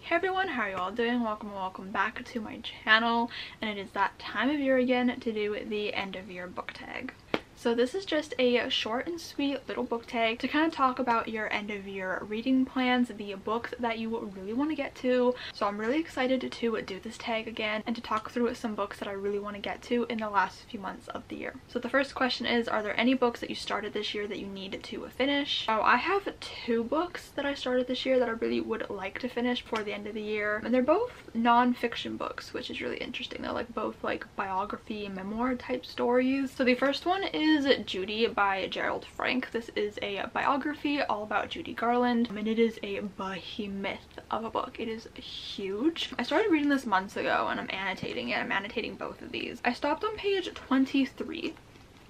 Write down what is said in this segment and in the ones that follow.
Hey everyone, how are you all doing? Welcome back to my channel, and it is that time of year again to do the end of year book tag. So this is just a short and sweet little book tag to kind of talk about your end of year reading plans, the books that you really want to get to. So I'm really excited to do this tag again and to talk through some books that I really want to get to in the last few months of the year. So the first question is, are there any books that you started this year that you need to finish? So I have two books that I started this year that I really would like to finish before the end of the year, and they're both non-fiction books, which is really interesting. They're both biography and memoir type stories. So the first one is Judy by Gerald Frank. This is a biography all about Judy Garland, and it is a behemoth of a book. It is huge. I started reading this months ago and I'm annotating it. I'm annotating both of these. I stopped on page 23.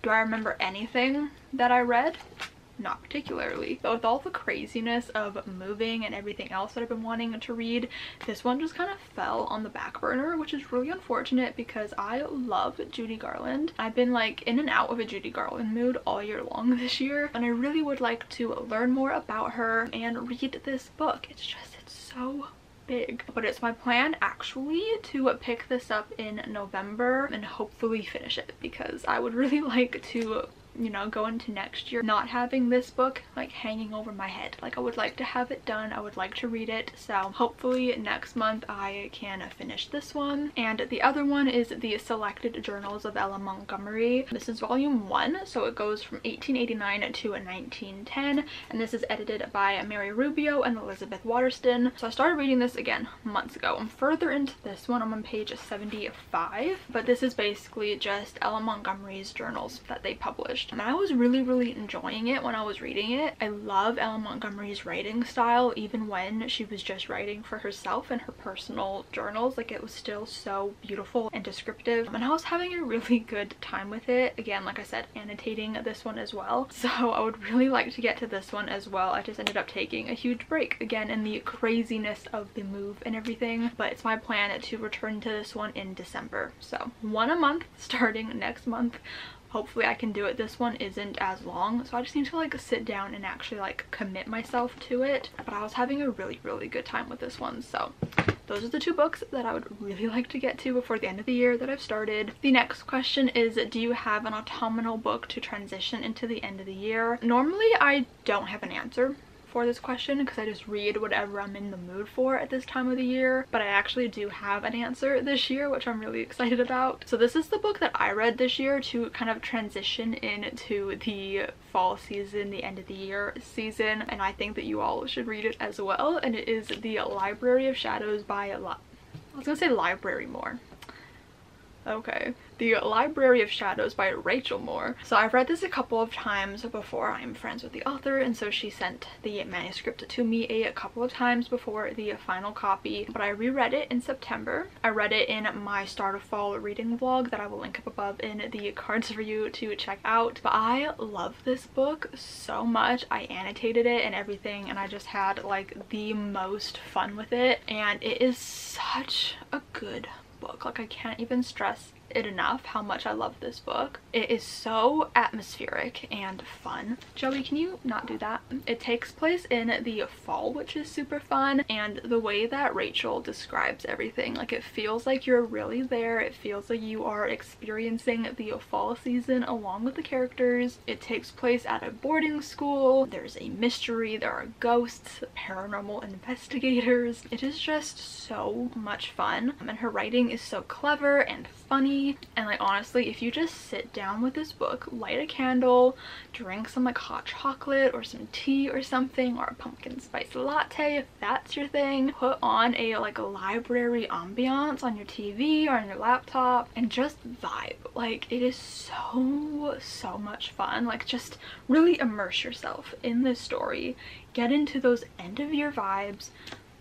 Do I remember anything that I read? Not particularly. But with all the craziness of moving and everything else that I've been wanting to read, this one just kind of fell on the back burner, which is really unfortunate because I love Judy Garland. I've been in and out of a Judy Garland mood all year long this year, and I really would like to learn more about her and read this book. It's so big. But it's my plan actually to pick this up in November and hopefully finish it, because I would really like to go into next year not having this book hanging over my head. I would like to have it done. I would like to read it. So hopefully next month I can finish this one. And the other one is the Selected Journals of Ella Montgomery. This is volume 1, so it goes from 1889 to 1910, and this is edited by Mary Rubio and Elizabeth Waterston. So I started reading this again months ago. I'm further into this one. I'm on page 75, but this is basically just Ella Montgomery's journals that they published. And I was really enjoying it when I was reading it. I love Ella Montgomery's writing style, even when she was just writing for herself and her personal journals. It was still so beautiful and descriptive, and I was having a really good time with it. Again, like I said, annotating this one as well. So I would really like to get to this one as well. I just ended up taking a huge break again in the craziness of the move and everything, but it's my plan to return to this one in December. So one a month starting next month. Hopefully I can do it. This one isn't as long, so I just need to sit down and actually commit myself to it. But I was having a really good time with this one. So those are the two books that I would really like to get to before the end of the year that I've started. The next question is, do you have an autumnal book to transition into the end of the year? Normally I don't have an answer for this question because I just read whatever I'm in the mood for at this time of the year, but I actually do have an answer this year, which I'm really excited about. So this is the book that I read this year to kind of transition into the fall season, the end of the year season, and I think that you all should read it as well, and it is The Library of Shadows by I was gonna say Library Moore. Okay. The Library of Shadows by Rachel Moore. So I've read this a couple of times before. I'm friends with the author, and so she sent the manuscript to me a couple of times before the final copy, but I reread it in September. I read it in my start of fall reading vlog that I will link up above in the cards for you to check out. But I love this book so much. I annotated it and everything, and I just had the most fun with it, and it is such a good book. I can't even stress it enough how much I love this book. It is so atmospheric and fun. Joey, can you not do that? It takes place in the fall, which is super fun, and the way that Rachel describes everything, it feels like you're really there. It feels like you are experiencing the fall season along with the characters. It takes place at a boarding school. There's a mystery, there are ghosts, paranormal investigators. It is just so much fun, and her writing is so clever and funny. And honestly, if you just sit down with this book, light a candle, drink some hot chocolate or some tea or something, or a pumpkin spice latte if that's your thing, put on a library ambiance on your TV or on your laptop and just vibe. It is so much fun. Just really immerse yourself in this story, get into those end of year vibes.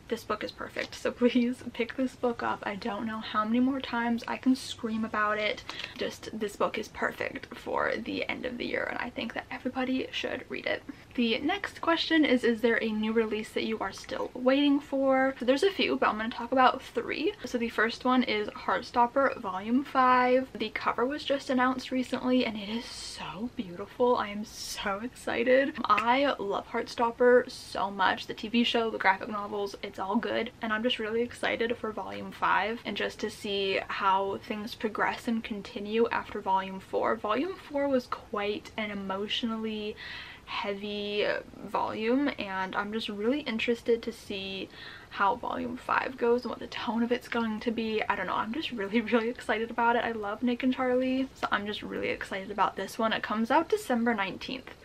This book is perfect, so please pick this book up. I don't know how many more times I can scream about it. Just, this book is perfect for the end of the year, and I think that everybody should read it. The next question is there a new release that you are still waiting for? So there's a few, but I'm going to talk about 3. So the first one is Heartstopper Volume 5. The cover was just announced recently and it is so beautiful. I am so excited. I love Heartstopper so much. The TV show, the graphic novels, it's all good. And I'm just really excited for Volume 5 and just to see how things progress and continue after Volume 4. Volume 4 was quite an emotionally heavy volume and I'm just really interested to see how Volume 5 goes and what the tone of it's going to be. I don't know, I'm just really excited about it. I love Nick and Charlie, so I'm just really excited about this one. It comes out December 19th.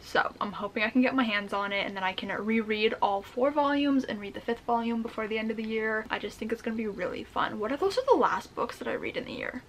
So I'm hoping I can get my hands on it and then I can reread all 4 volumes and read the 5th volume before the end of the year. I just think it's gonna be really fun. What if those are the last books that I read in the year?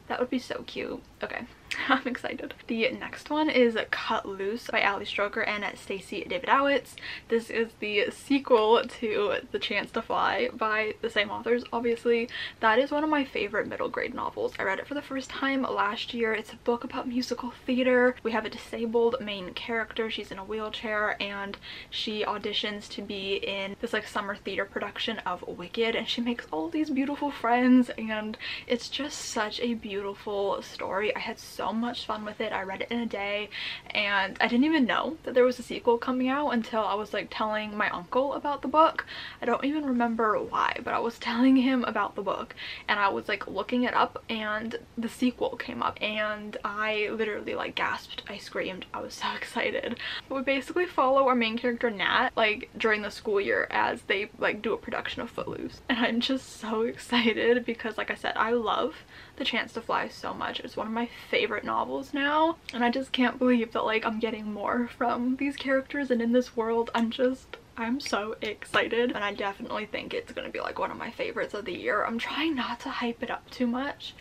That would be so cute. Okay, I'm excited. The next one is Cut Loose by Ali Stroker and Stacey David-Owitz. This is the sequel to The Chance to Fly by the same authors, obviously. That is one of my favorite middle grade novels. I read it for the first time last year. It's a book about musical theater. We have a disabled main character. She's in a wheelchair and she auditions to be in this like summer theater production of Wicked, and she makes all these beautiful friends and it's just such a beautiful story. I had so much fun with it. I read it in a day and I didn't even know that there was a sequel coming out until I was like telling my uncle about the book. I don't even remember why, but I was telling him about the book and I was like looking it up and the sequel came up and I literally like gasped. I screamed. I was so excited. We basically follow our main character Nat like during the school year as they like do a production of Footloose, and I'm just so excited because like I said, I love The Chance to Fly so much. It's one of my favorite novels now and I just can't believe that like I'm getting more from these characters and in this world. I'm so excited and I definitely think it's gonna be like one of my favorites of the year. I'm trying not to hype it up too much,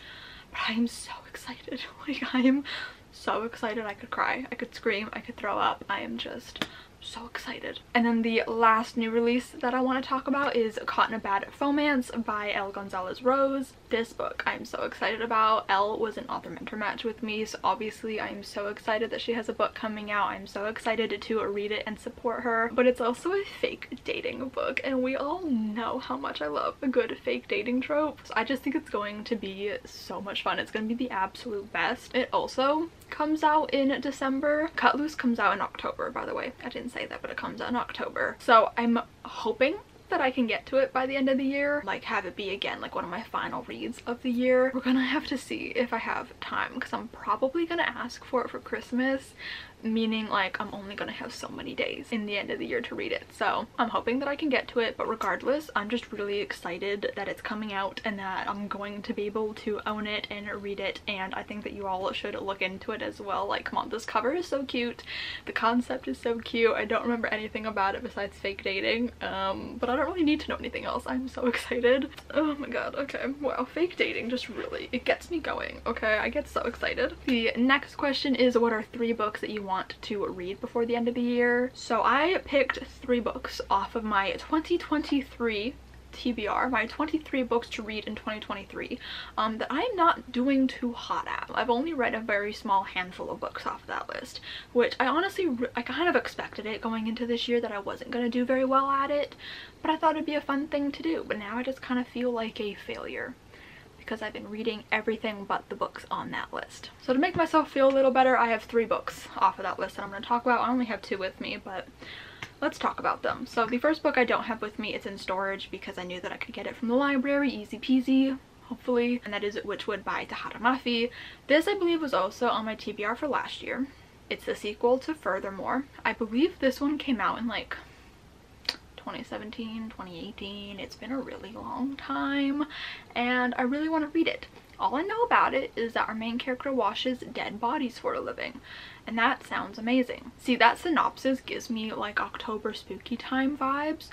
but I am so excited. Like I am so excited. I could cry, I could scream, I could throw up. I am just so excited. And then the last new release that I want to talk about is Caught in a Bad Romance by Elle Gonzalez Rose. This book I'm so excited about. Elle was an author mentor match with me, so obviously I'm so excited that she has a book coming out. I'm so excited to read it and support her. But it's also a fake dating book and we all know how much I love a good fake dating trope. So I just think it's going to be so much fun. It's going to be the absolute best. It also comes out in December. Cut Loose comes out in October, by the way. I didn't say that, but it comes out in October. So I'm hoping that I can get to it by the end of the year, like have it be again like one of my final reads of the year. We're gonna have to see if I have time because I'm probably gonna ask for it for Christmas, meaning like I'm only gonna have so many days in the end of the year to read it. So I'm hoping that I can get to it, but regardless, I'm just really excited that it's coming out and that I'm going to be able to own it and read it, and I think that you all should look into it as well. Like, come on, this cover is so cute, the concept is so cute. I don't remember anything about it besides fake dating, but I don't really need to know anything else. I'm so excited. Oh my god. Okay, wow, fake dating just really, it gets me going. Okay, I get so excited. The next question is, what are 3 books that you want to read before the end of the year? So I picked 3 books off of my 2023 TBR, my 23 books to read in 2023, that I'm not doing too hot at. I've only read a very small handful of books off that list, which I honestly, I kind of expected it going into this year that I wasn't going to do very well at it, but I thought it'd be a fun thing to do. But now I just kind of feel like a failure because I've been reading everything but the books on that list. So to make myself feel a little better, I have 3 books off of that list that I'm going to talk about. I only have 2 with me, but let's talk about them. So the first book I don't have with me, it's in storage because I knew that I could get it from the library, easy peasy, hopefully, and that is Witchwood by Tahara Mafi. This I believe was also on my TBR for last year. It's the sequel to Furthermore. I believe this one came out in like 2017, 2018. It's been a really long time and I really want to read it. All I know about it is that our main character washes dead bodies for a living, and that sounds amazing. See, that synopsis gives me like October spooky time vibes,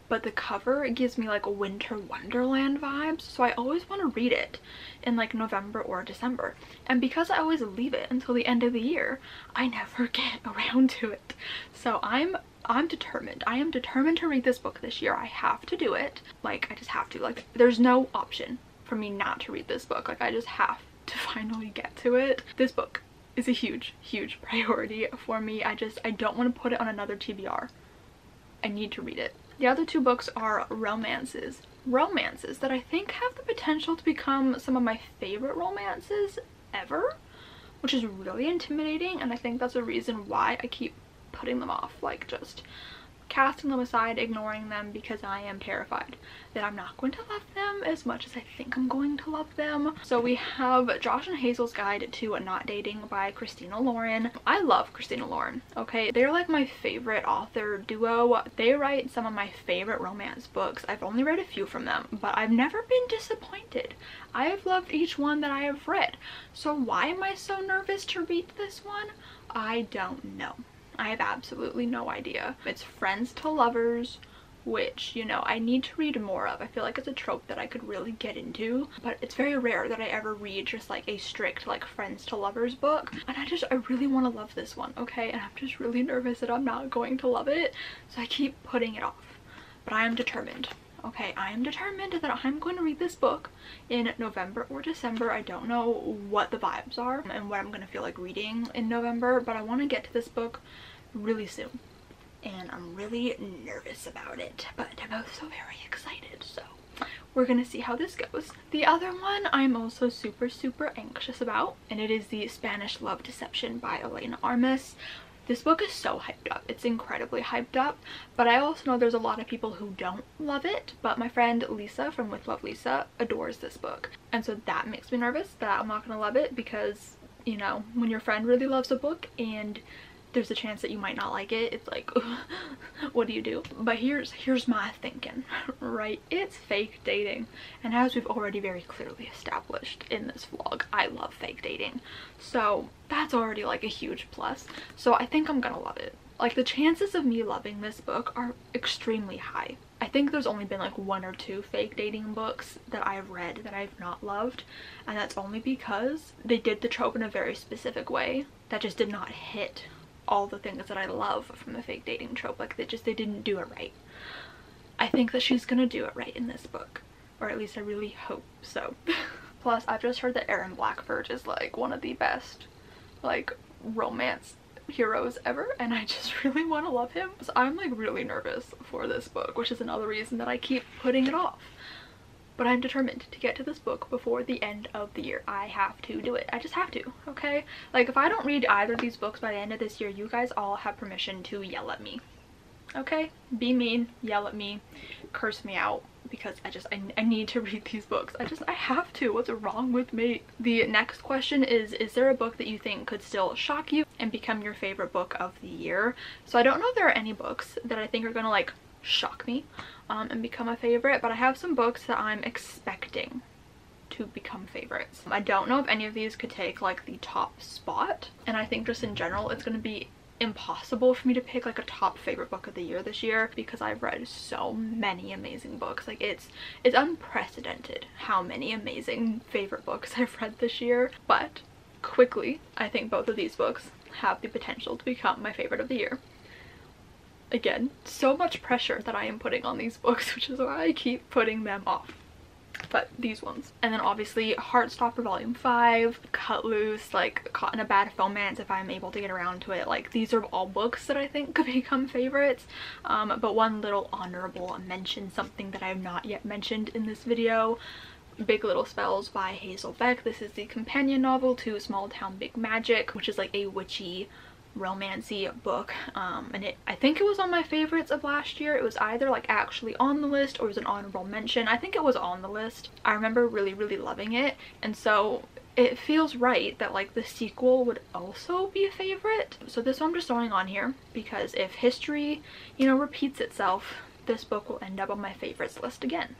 but the cover gives me like winter wonderland vibes, so I always want to read it in like November or December. And because I always leave it until the end of the year, I never get around to it. So I'm determined. I am determined to read this book this year. I have to do it. Like, I just have to. Like, there's no option for me not to read this book. Like, I just have to finally get to it. This book is a huge priority for me. I don't want to put it on another TBR. I need to read it. The other two books are romances that I think have the potential to become some of my favorite romances ever, which is really intimidating, and I think that's a reason why I keep putting them off, like just casting them aside, ignoring them, because I am terrified that I'm not going to love them as much as I think I'm going to love them. So we have Josh and Hazel's Guide to Not Dating by Christina Lauren. I love Christina Lauren, okay? They're like my favorite author duo. They write some of my favorite romance books. I've only read a few from them, but I've never been disappointed. I have loved each one that I have read. So why am I so nervous to read this one? I don't know. I have absolutely no idea. It's friends to lovers, which, you know, I need to read more of. I feel like it's a trope that I could really get into, but it's very rare that I ever read just like a strict like friends to lovers book, and I really want to love this one, okay? And I'm just really nervous that I'm not going to love it, so I keep putting it off. But I am determined. Okay, I am determined that I'm going to read this book in November or December. I don't know what the vibes are and what I'm going to feel like reading in November, but I want to get to this book really soon. And I'm really nervous about it, but I'm also very excited, so we're going to see how this goes. The other one I'm also super anxious about, and it is the Spanish Love Deception by Elena Armas. This book is so hyped up. It's incredibly hyped up, but I also know there's a lot of people who don't love it, but my friend Lisa from With Love Lisa adores this book, and so that makes me nervous that I'm not gonna love it, because, you know, when your friend really loves a book and there's a chance that you might not like it, it's like, what do you do? But here's my thinking, right? It's fake dating, and as we've already very clearly established in this vlog, I love fake dating, so that's already like a huge plus. So I think I'm gonna love it. Like, the chances of me loving this book are extremely high. I think there's only been like 1 or 2 fake dating books that I've read that I've not loved, and that's only because they did the trope in a very specific way that just did not hit all the things that I love from the fake dating trope. Like, they didn't do it right. I think that she's gonna do it right in this book, or at least I really hope so. Plus, I've just heard that Aaron Blackford is like one of the best like romance heroes ever, and I just really want to love him. So I'm like really nervous for this book, which is another reason that I keep putting it off. But I'm determined to get to this book before the end of the year. I have to do it. I just have to, okay? Like, if I don't read either of these books by the end of this year, you guys all have permission to yell at me, okay? Be mean, yell at me, curse me out, because I need to read these books. I have to. What's wrong with me? The next question is there a book that you think could still shock you and become your favorite book of the year? So I don't know if there are any books that I think are gonna like shock me and become a favorite, but I have some books that I'm expecting to become favorites. I don't know if any of these could take like the top spot, and I think just in general it's going to be impossible for me to pick like a top favorite book of the year this year, because I've read so many amazing books. Like, it's unprecedented how many amazing favorite books I've read this year. But quickly, I think both of these books have the potential to become my favorite of the year. Again, so much pressure that I am putting on these books, which is why I keep putting them off. But these ones. And then obviously Heartstopper Volume 5, Cut Loose, like Caught in a Bad Romance if I'm able to get around to it. Like, these are all books that I think could become favorites. But one little honorable mention, something that I have not yet mentioned in this video, Big Little Spells by Hazel Beck. This is the companion novel to Small Town Big Magic, which is like a witchy romancy book, and I think it was on my favorites of last year. It was either like actually on the list or it was an honorable mention. I think it was on the list. I remember really loving it, and so it feels right that like the sequel would also be a favorite. So this one I'm just throwing on here because if history, you know, repeats itself, this book will end up on my favorites list again.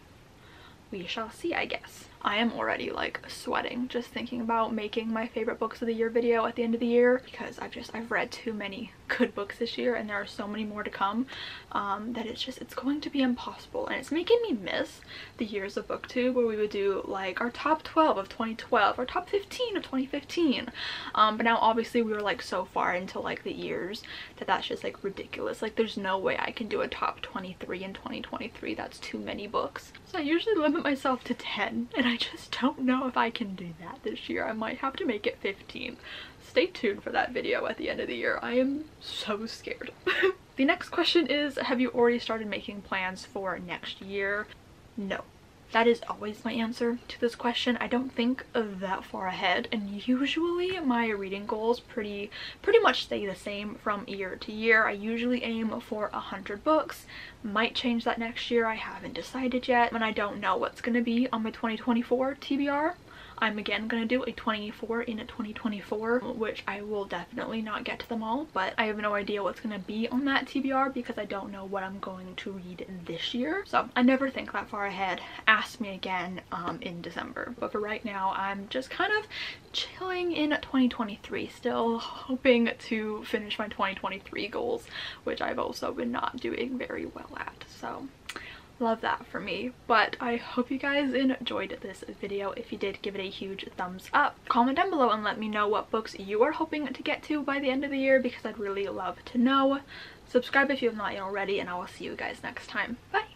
We shall see, I guess. I am already like sweating just thinking about making my favorite books of the year video at the end of the year, because I've read too many good books this year and there are so many more to come that it's going to be impossible, and it's making me miss the years of booktube where we would do like our top 12 of 2012, our top 15 of 2015, but now obviously we were like so far into like the years that that's just like ridiculous. Like, there's no way I can do a top 23 in 2023. That's too many books. So I usually limit myself to 10, and I I just don't know if I can do that this year. I might have to make it 15. Stay tuned for that video at the end of the year. I am so scared. The next question is, have you already started making plans for next year? No. That is always my answer to this question. I don't think of that far ahead, and usually my reading goals pretty much stay the same from year to year. I usually aim for 100 books. Might change that next year. I haven't decided yet, and I don't know what's going to be on my 2024 TBR. I'm again going to do a 24 in a 2024, which I will definitely not get to them all, but I have no idea what's going to be on that TBR because I don't know what I'm going to read this year. So I never think that far ahead. Ask me again in December. But for right now, I'm just kind of chilling in 2023, still hoping to finish my 2023 goals, which I've also been not doing very well at. So love that for me. But I hope you guys enjoyed this video. If you did, give it a huge thumbs up. Comment down below and let me know what books you are hoping to get to by the end of the year because I'd really love to know. Subscribe if you have not yet already, and I will see you guys next time. Bye!